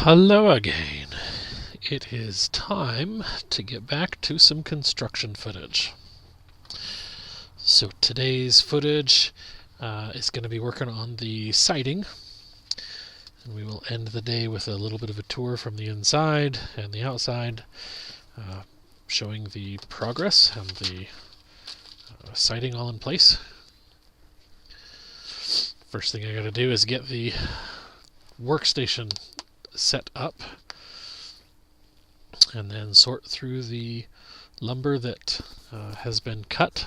Hello again. It is time to get back to some construction footage. So today's footage is going to be working on the siding, and we will end the day with a little bit of a tour from the inside and the outside, showing the progress and the siding all in place. First thing I got to do is get the workstation set up and then sort through the lumber that has been cut.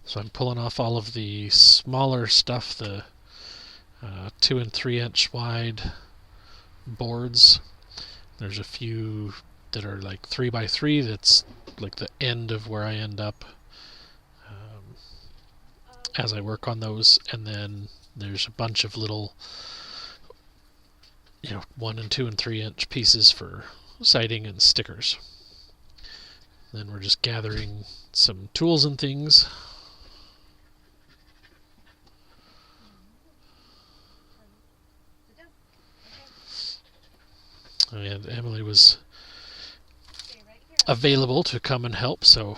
So I'm pulling off all of the smaller stuff, the 2 and 3 inch wide boards. There's a few that are like 3 by 3 that's like the end of where I end up as I work on those, and then there's a bunch of little 1 and 2 and 3 inch pieces for siding and stickers. Then we're just gathering some tools and things. And Emily was available to come and help, so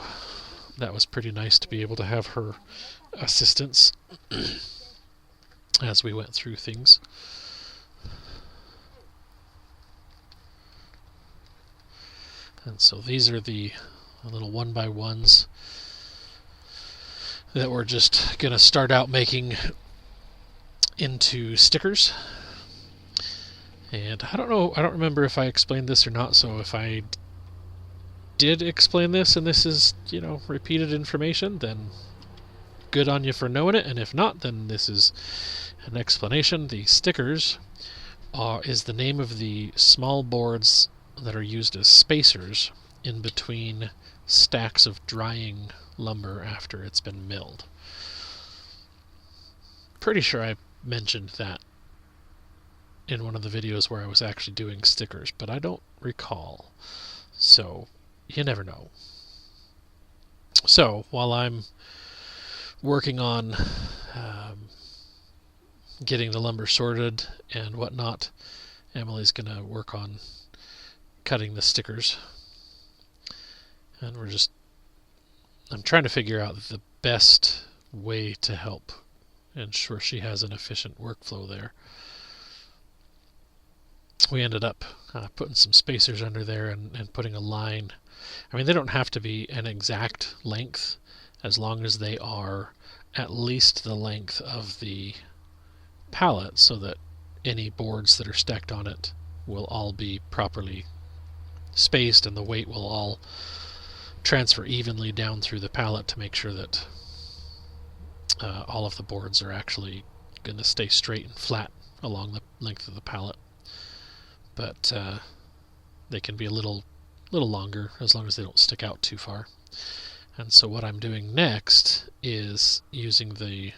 that was pretty nice to be able to have her assistance as we went through things. And so these are the little 1x1s that we're just going to start out making into stickers. And I don't remember if I explained this or not, so if I did explain this and this is, repeated information, then good on you for knowing it, and if not, then this is an explanation. The stickers is the name of the small boards that are used as spacers in between stacks of drying lumber after it's been milled. Pretty sure I mentioned that in one of the videos where I was actually doing stickers, but I don't recall. So, you never know. So, while I'm working on getting the lumber sorted and whatnot, Emily's going to work on cutting the stickers. And I'm trying to figure out the best way to help ensure she has an efficient workflow there. We ended up putting some spacers under there and putting a line. I mean, they don't have to be an exact length, as long as they are at least the length of the pallet, so that any boards that are stacked on it will all be properly spaced and the weight will all transfer evenly down through the pallet to make sure that all of the boards are actually going to stay straight and flat along the length of the pallet. But they can be a little longer as long as they don't stick out too far. And so what I'm doing next is using the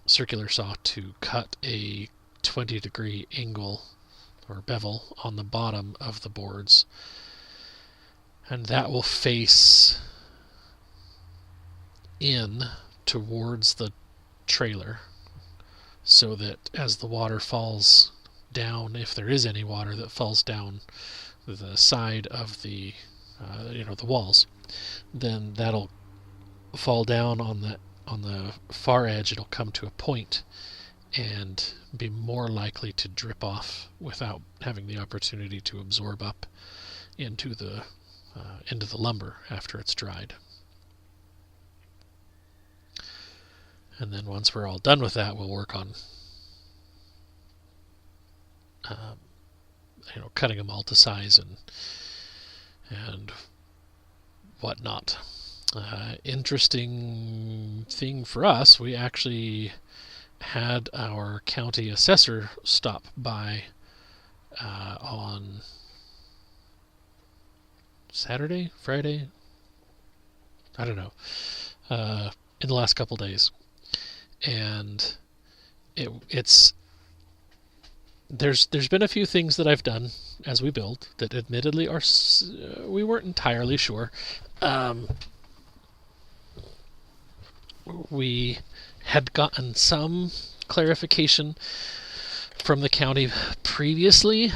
circular saw to cut a 20-degree angle or bevel on the bottom of the boards, and that will face in towards the trailer, so that as the water falls down, if there is any water that falls down the side of the the walls, then that'll fall down on the far edge. It'll come to a point and be more likely to drip off without having the opportunity to absorb up into the lumber after it's dried. And then once we're all done with that, we'll work on cutting them all to size and whatnot. Interesting thing for us, we actually had our county assessor stop by on Saturday, Friday, I don't know, in the last couple days, and there's been a few things that I've done as we build that admittedly we weren't entirely sure. We had gotten some clarification from the county previously,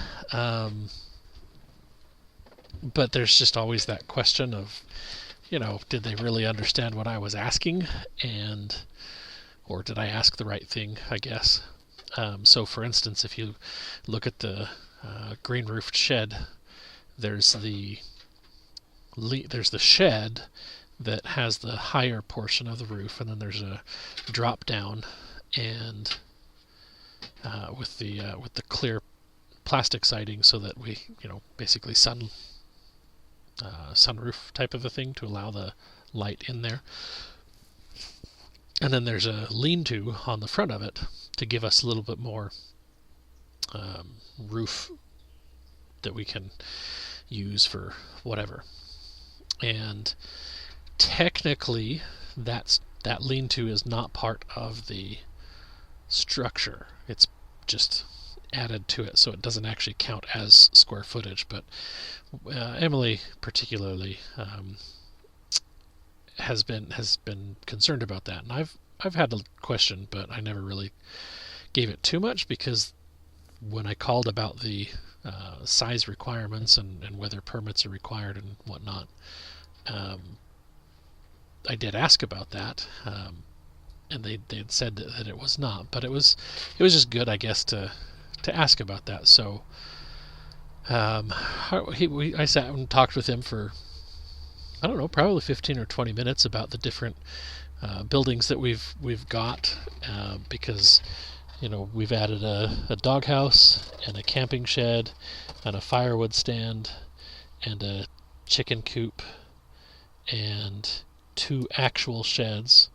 but there's just always that question of, did they really understand what I was asking, or did I ask the right thing, I guess. So for instance, if you look at the green roofed shed, there's the shed that has the higher portion of the roof, and then there's a drop down, and with the clear plastic siding, so that we, basically sunroof type of a thing to allow the light in there. And then there's a lean-to on the front of it to give us a little bit more roof that we can use for whatever. And technically, that lean-to is not part of the structure. It's just added to it, so it doesn't actually count as square footage. But Emily particularly has been concerned about that, and I've had a question, but I never really gave it too much, because when I called about the size requirements and whether permits are required and whatnot, I did ask about that, and they had said that it was not, but it was just good, I guess, to ask about that. So I sat and talked with him for, I don't know, probably 15 or 20 minutes about the different buildings that we've got, because we've added a doghouse and a camping shed and a firewood stand and a chicken coop and 2 actual sheds,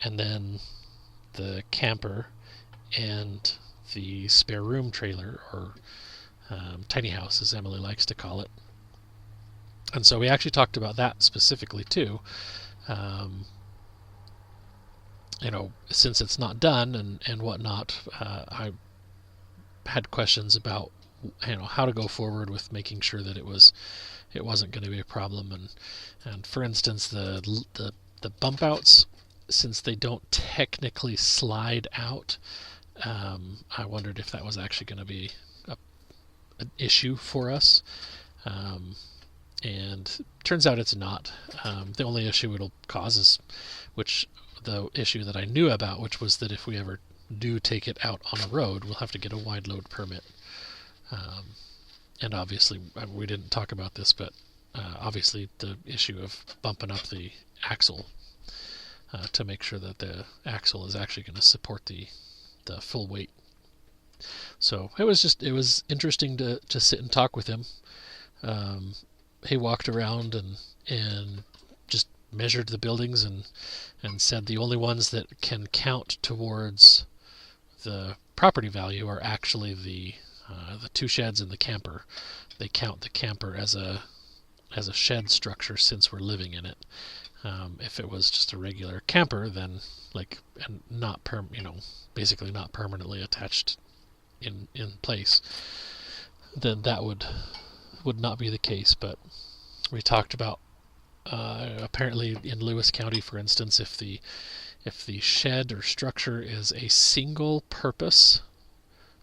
and then the camper and the spare room trailer, or tiny house as Emily likes to call it. And so we actually talked about that specifically too. Since it's not done and whatnot, I had questions about how to go forward with making sure that it wasn't going to be a problem. And for instance, the bump outs, since they don't technically slide out, I wondered if that was actually going to be an issue for us. And turns out it's not. The only issue it'll cause is, the issue that I knew about, which was that if we ever do take it out on a road, we'll have to get a wide load permit. And obviously, we didn't talk about this, but obviously the issue of bumping up the axle to make sure that the axle is actually going to support the full weight. So it was interesting to sit and talk with him. He walked around and just measured the buildings and said the only ones that can count towards the property value are actually the 2 sheds and the camper. They count the camper as a shed structure since we're living in it. If it was just a regular camper, then and not basically not permanently attached in place, then that would not be the case. But we talked about apparently in Lewis County, for instance, if the shed or structure is a single purpose,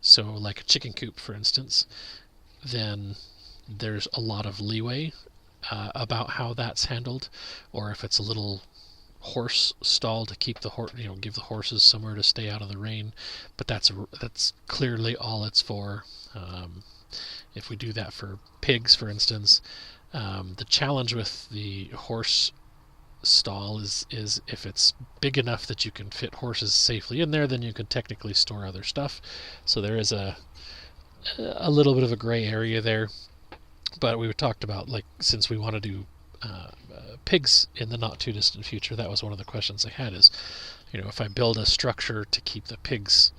so like a chicken coop, for instance, then there's a lot of leeway about how that's handled. Or if it's a little horse stall to keep the give the horses somewhere to stay out of the rain, but that's clearly all it's for. If we do that for pigs, for instance, the challenge with the horse stall is if it's big enough that you can fit horses safely in there, then you can technically store other stuff. So there is a little bit of a gray area there. But we talked about, since we want to do pigs in the not too distant future, that was one of the questions I had is, if I build a structure to keep the pigs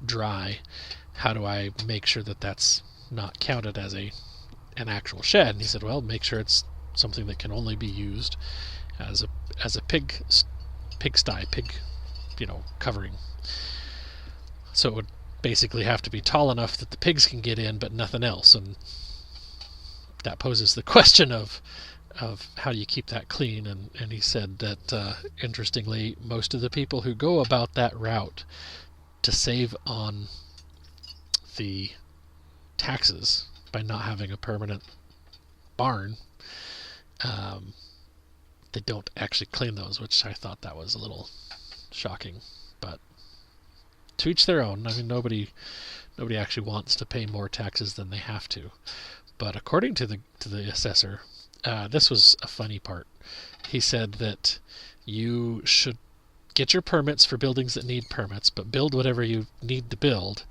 dry, how do I make sure that that's not counted as an actual shed? And he said, well, make sure it's something that can only be used as a pigsty, covering. So it would basically have to be tall enough that the pigs can get in, but nothing else. And that poses the question of how do you keep that clean. And he said that interestingly, most of the people who go about that route to save on the taxes by not having a permanent barn, they don't actually clean those, which I thought that was a little shocking. But to each their own. I mean, nobody actually wants to pay more taxes than they have to. But according to the assessor, this was a funny part. He said that you should get your permits for buildings that need permits, but build whatever you need to build,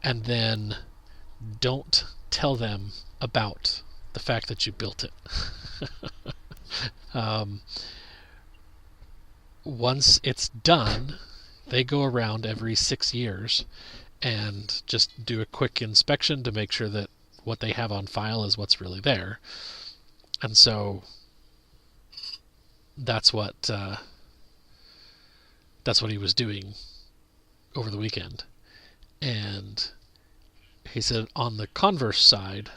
and then don't tell them about the fact that you built it. Once it's done, they go around every 6 years and just do a quick inspection to make sure that what they have on file is what's really there. And so that's what he was doing over the weekend. And he said on the converse side,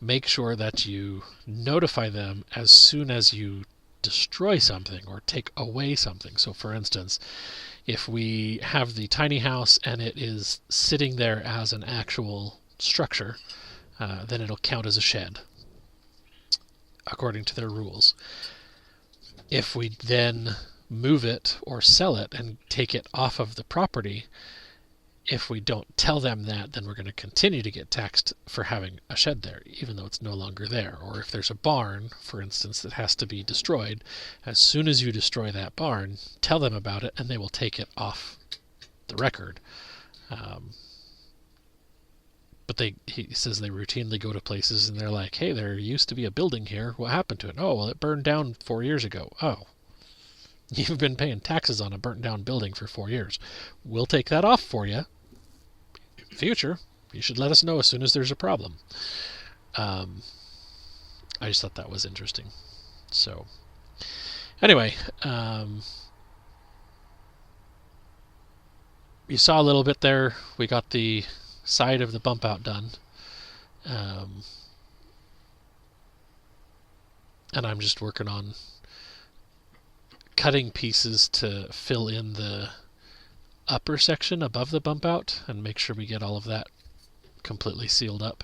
make sure that you notify them as soon as you destroy something or take away something. So for instance, if we have the tiny house and it is sitting there as an actual structure, then it'll count as a shed according to their rules. If we then move it or sell it and take it off of the property, if we don't tell them that, then we're going to continue to get taxed for having a shed there, even though it's no longer there. Or if there's a barn, for instance, that has to be destroyed, as soon as you destroy that barn, tell them about it and they will take it off the record. But he says they routinely go to places and they're like, hey, there used to be a building here. What happened to it? Oh, well, it burned down 4 years ago. Oh, you've been paying taxes on a burnt down building for 4 years. We'll take that off for you. Future, you should let us know as soon as there's a problem. I just thought that was interesting. So, anyway, you saw a little bit there. We got the side of the bump out done. And I'm just working on cutting pieces to fill in the upper section above the bump out and make sure we get all of that completely sealed up.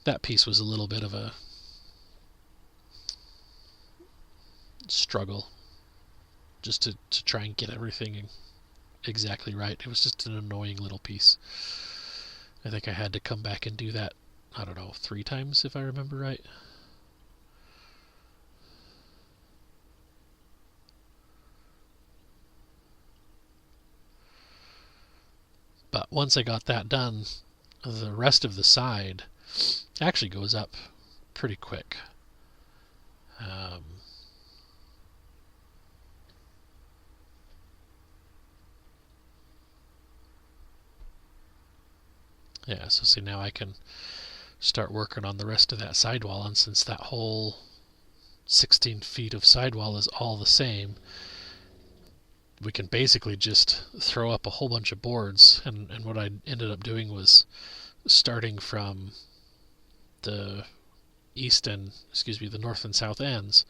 That piece was a little bit of a struggle just to try and get everything exactly right. It was just an annoying little piece. I think I had to come back and do that, I don't know, 3 times if I remember right. But once I got that done, the rest of the side actually goes up pretty quick. Yeah, so see, now I can start working on the rest of that sidewall, and since that whole 16 feet of sidewall is all the same, we can basically just throw up a whole bunch of boards. And what I ended up doing was starting from the north and south ends.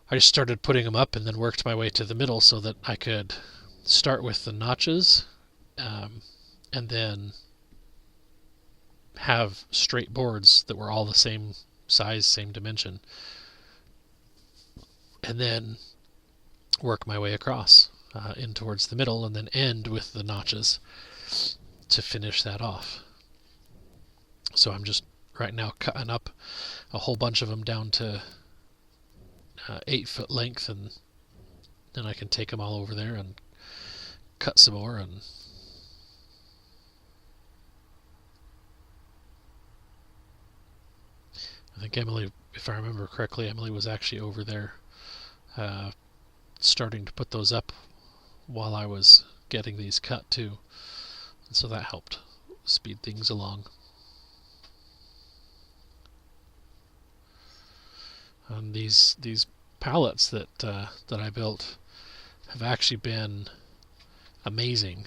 I just started putting them up and then worked my way to the middle so that I could start with the notches, and then have straight boards that were all the same size, same dimension, and then work my way across in towards the middle, and then end with the notches to finish that off. So I'm just right now cutting up a whole bunch of them down to 8 foot length, and then I can take them all over there and cut some more. And I think Emily, if I remember correctly, Emily was actually over there starting to put those up while I was getting these cut too. And so that helped speed things along. And these pallets that I built have actually been amazing.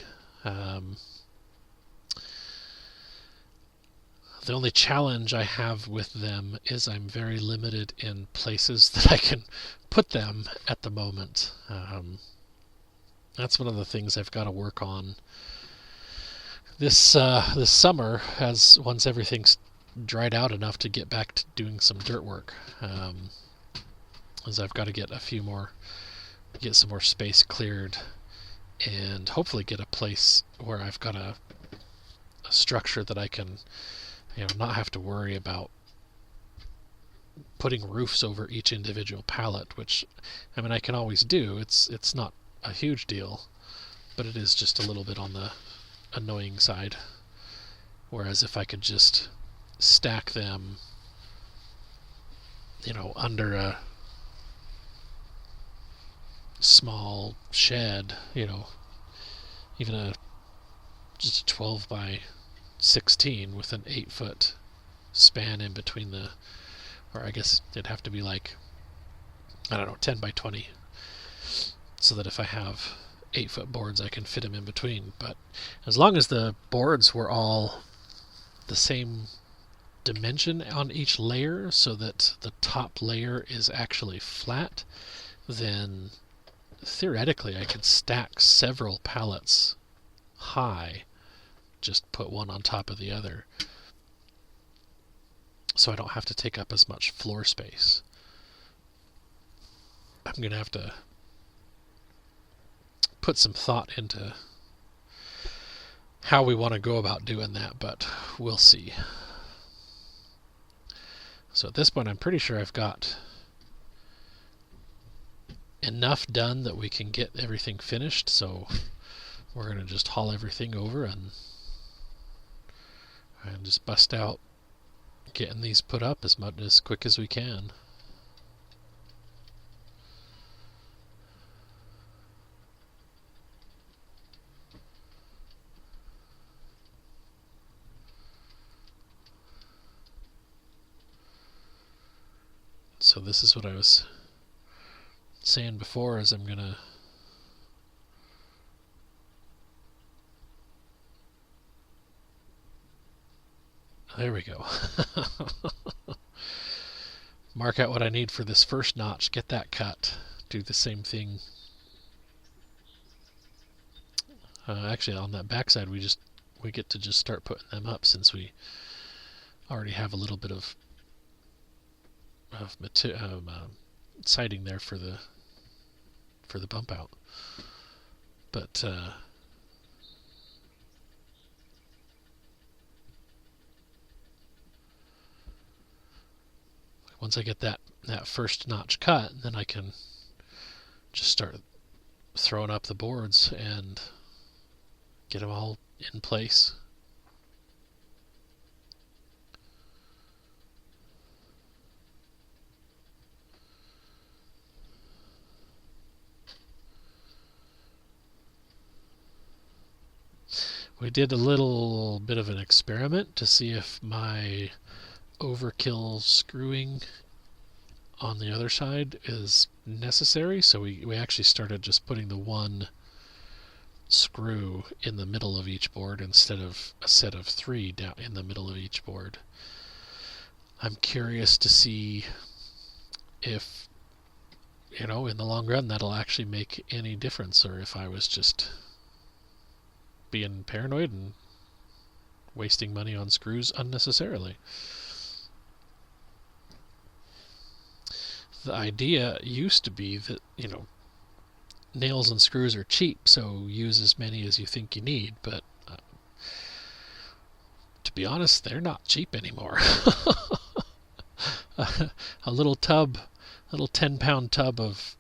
The The only challenge I have with them is I'm very limited in places that I can put them at the moment. That's one of the things I've got to work on this summer, as once everything's dried out enough to get back to doing some dirt work. As I've got to get some more space cleared, and hopefully get a place where I've got a structure that I can, not have to worry about putting roofs over each individual pallet, which, I can always do. It's not a huge deal, but it is just a little bit on the annoying side. Whereas if I could just stack them, under a small shed, even just a 12 by 16 with an 8-foot span in between or I guess it'd have to be like, 10 by 20, so that if I have 8-foot boards I can fit them in between. But as long as the boards were all the same dimension on each layer, so that the top layer is actually flat, then theoretically I could stack several pallets high, just put one on top of the other, so I don't have to take up as much floor space. I'm going to have to put some thought into how we want to go about doing that, but we'll see. So at this point I'm pretty sure I've got enough done that we can get everything finished, so we're going to just haul everything over and just bust out getting these put up as quick as we can. So this is what I was saying before, is I'm gonna there we go. Mark out what I need for this first notch, get that cut, do the same thing. Actually on that backside we get to just start putting them up, since we already have a little bit of siding there for the bump out. But once I get that first notch cut, then I can just start throwing up the boards and get them all in place. We did a little bit of an experiment to see if my overkill screwing on the other side is necessary, so we actually started just putting the one screw in the middle of each board instead of a set of 3 down in the middle of each board. I'm curious to see if, in the long run that'll actually make any difference, or if I was just being paranoid and wasting money on screws unnecessarily. The idea used to be that, nails and screws are cheap, so use as many as you think you need, but to be honest, they're not cheap anymore. A little 10-pound tub of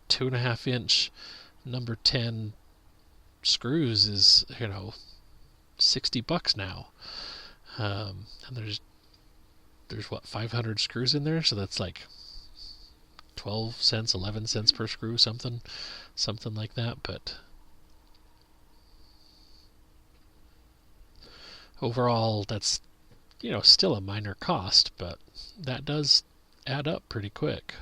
2.5-inch number 10 screws is, $60 now. And there's what, 500 screws in there, so that's like 12 cents, 11 cents per screw, something like that. But overall, that's, still a minor cost, but that does add up pretty quick.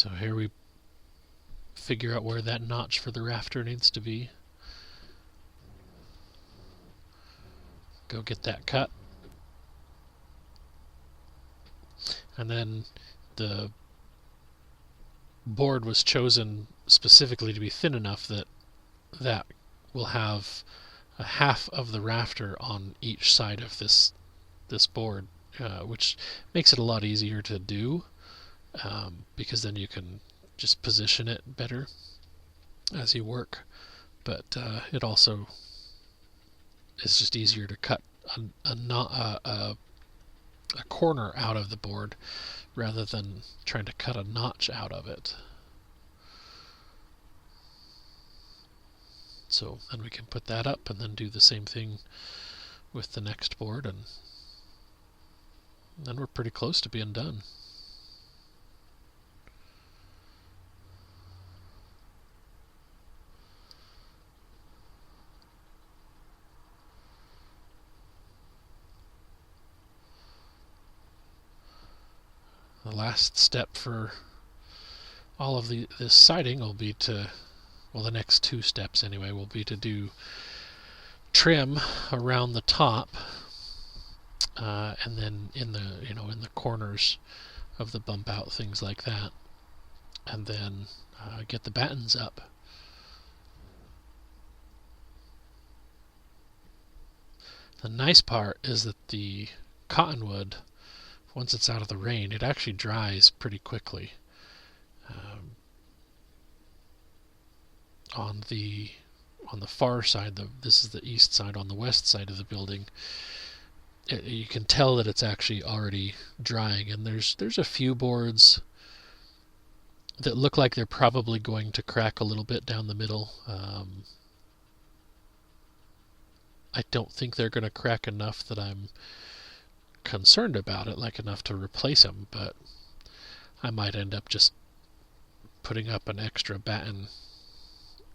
So here we figure out where that notch for the rafter needs to be. Go get that cut. And then the board was chosen specifically to be thin enough that that will have a half of the rafter on each side of this board, which makes it a lot easier to do, because then you can just position it better as you work. But it also is just easier to cut a corner out of the board rather than trying to cut a notch out of it. So then we can put that up and then do the same thing with the next board, and then we're pretty close to being done. The last step for all of this siding will be to, well, the next two steps anyway, will be to do trim around the top, and then in the corners of the bump out, things like that, and then get the battens up. The nice part is that the cottonwood, once it's out of the rain, it actually dries pretty quickly. On the far side, this is the east side, on the west side of the building, you can tell that it's actually already drying, and there's a few boards that look like they're probably going to crack a little bit down the middle. I don't think they're going to crack enough that I'm concerned about it, like enough to replace them, but I might end up just putting up an extra batten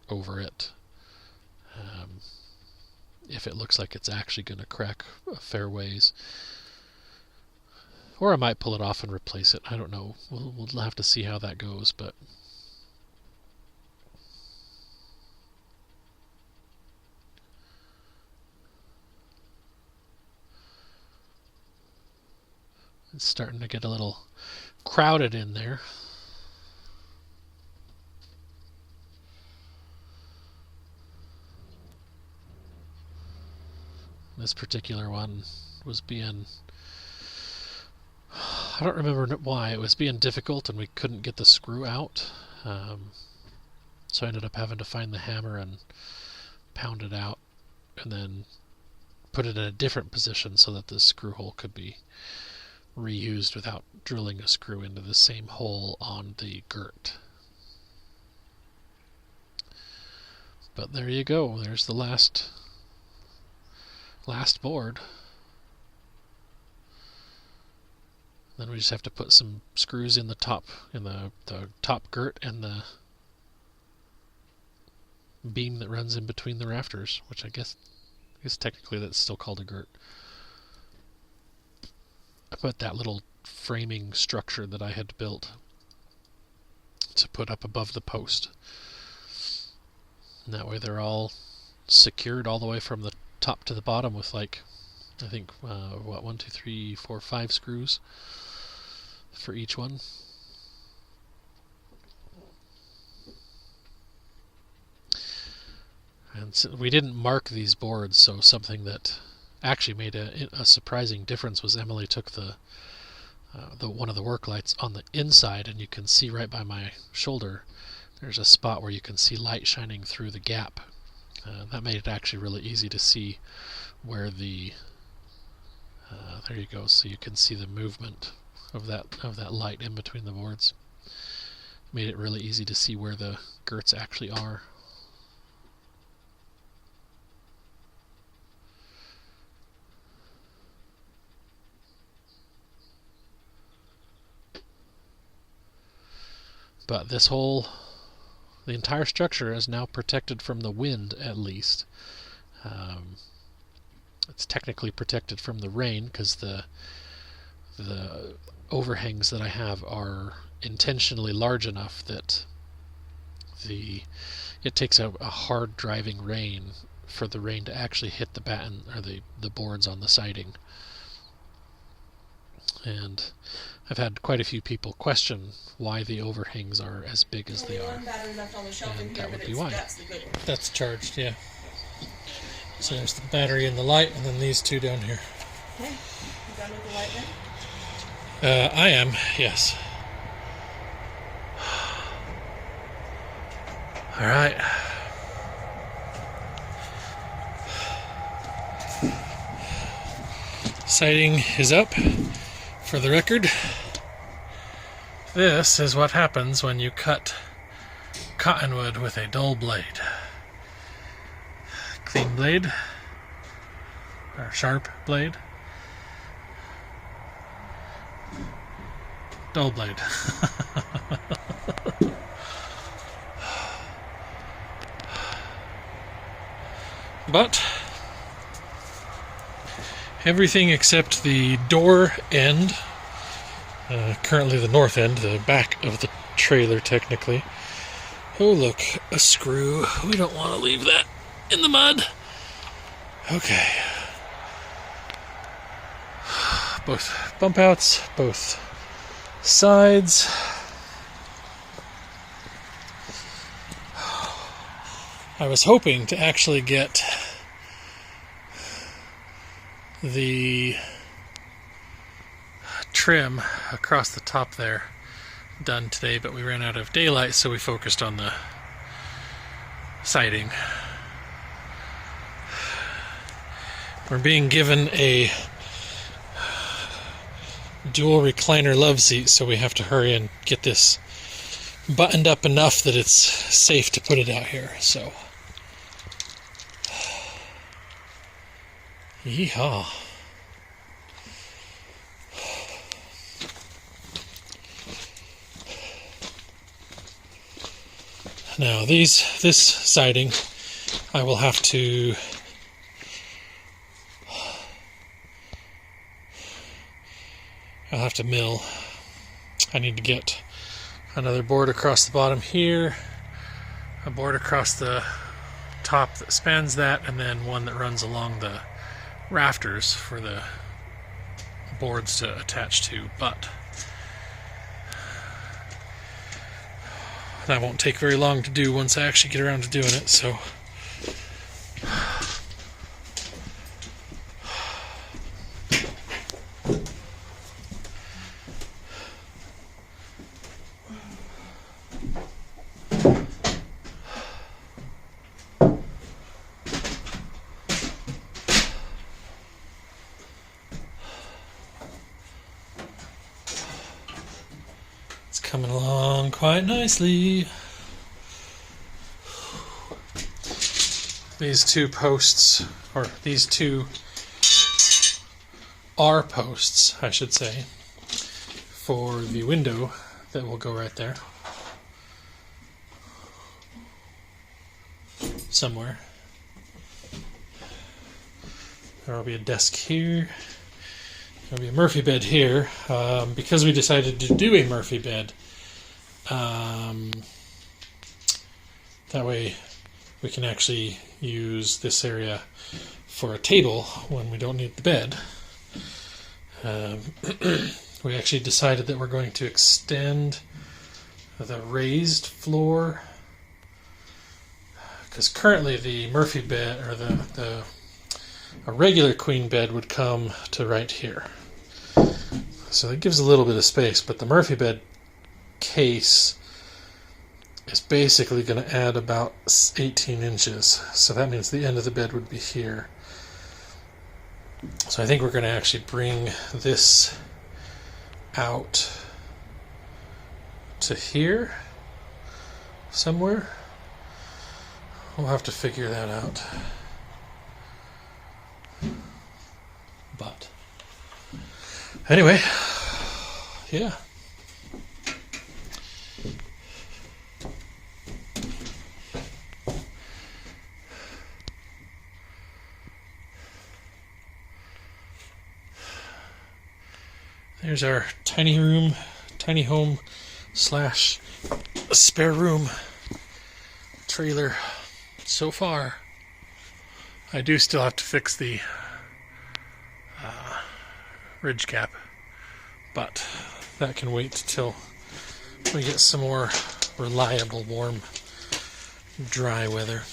over it if it looks like it's actually going to crack a fair ways. Or I might pull it off and replace it. I don't know. We'll have to see how that goes, but it's starting to get a little crowded in there. This particular one was being, I don't remember why, it was being difficult and we couldn't get the screw out. So I ended up having to find the hammer and pound it out and then put it in a different position so that the screw hole could be reused without drilling a screw into the same hole on the girt. But there you go. There's the last board. Then we just have to put some screws in the top girt and the beam that runs in between the rafters, which I guess technically that's still called a girt. I put that little framing structure that I had built to put up above the post. And that way they're all secured all the way from the top to the bottom with, like, I think 1, 2, 3, 4, 5 screws for each one. And so we didn't mark these boards, so something that actually made a surprising difference was Emily took the one of the work lights on the inside, and you can see right by my shoulder there's a spot where you can see light shining through the gap. That made it actually really easy to see where the there you go, so you can see the movement of that light in between the boards. Made it really easy to see where the girts actually are. But the entire structure is now protected from the wind, at least. It's technically protected from the rain because the the overhangs that I have are intentionally large enough that it takes a hard driving rain for the rain to actually hit the batten or the boards on the siding. And I've had quite a few people question why the overhangs are as big as they are. And that would be why. That's charged, yeah. So there's the battery and the light, and then these two down here. Okay. You done with the light then? I am, yes. All right. Siding is up. For the record, this is what happens when you cut cottonwood with a dull blade. Clean blade, or sharp blade, dull blade. But everything except the door end, currently the north end, the back of the trailer technically. Oh look, a screw. We don't want to leave that in the mud. Okay. Both bump outs, both sides. I was hoping to actually get the trim across the top there done today, but we ran out of daylight, so we focused on the siding. We're being given a dual recliner love seat, so we have to hurry and get this buttoned up enough that it's safe to put it out here. So, yeehaw. Now this siding, I will have to mill. I need to get another board across the bottom here, a board across the top that spans that, and then one that runs along the rafters for the boards to attach to. But that won't take very long to do once I actually get around to doing it, so it's coming along quite nicely. These two posts, or these two are posts, I should say, for the window that will go right there. Somewhere. There will be a desk here. There will be a Murphy bed here. Because we decided to do a Murphy bed, that way we can actually use this area for a table when we don't need the bed. We actually decided that we're going to extend the raised floor, because currently the Murphy bed, or a regular queen bed, would come to right here. So it gives a little bit of space, but the Murphy bed case is basically going to add about 18 inches. So that means the end of the bed would be here. So I think we're going to actually bring this out to here somewhere. We'll have to figure that out. But anyway, yeah. There's our tiny room, tiny home slash spare room trailer so far. I do still have to fix the ridge cap, but that can wait till we get some more reliable, warm, dry weather.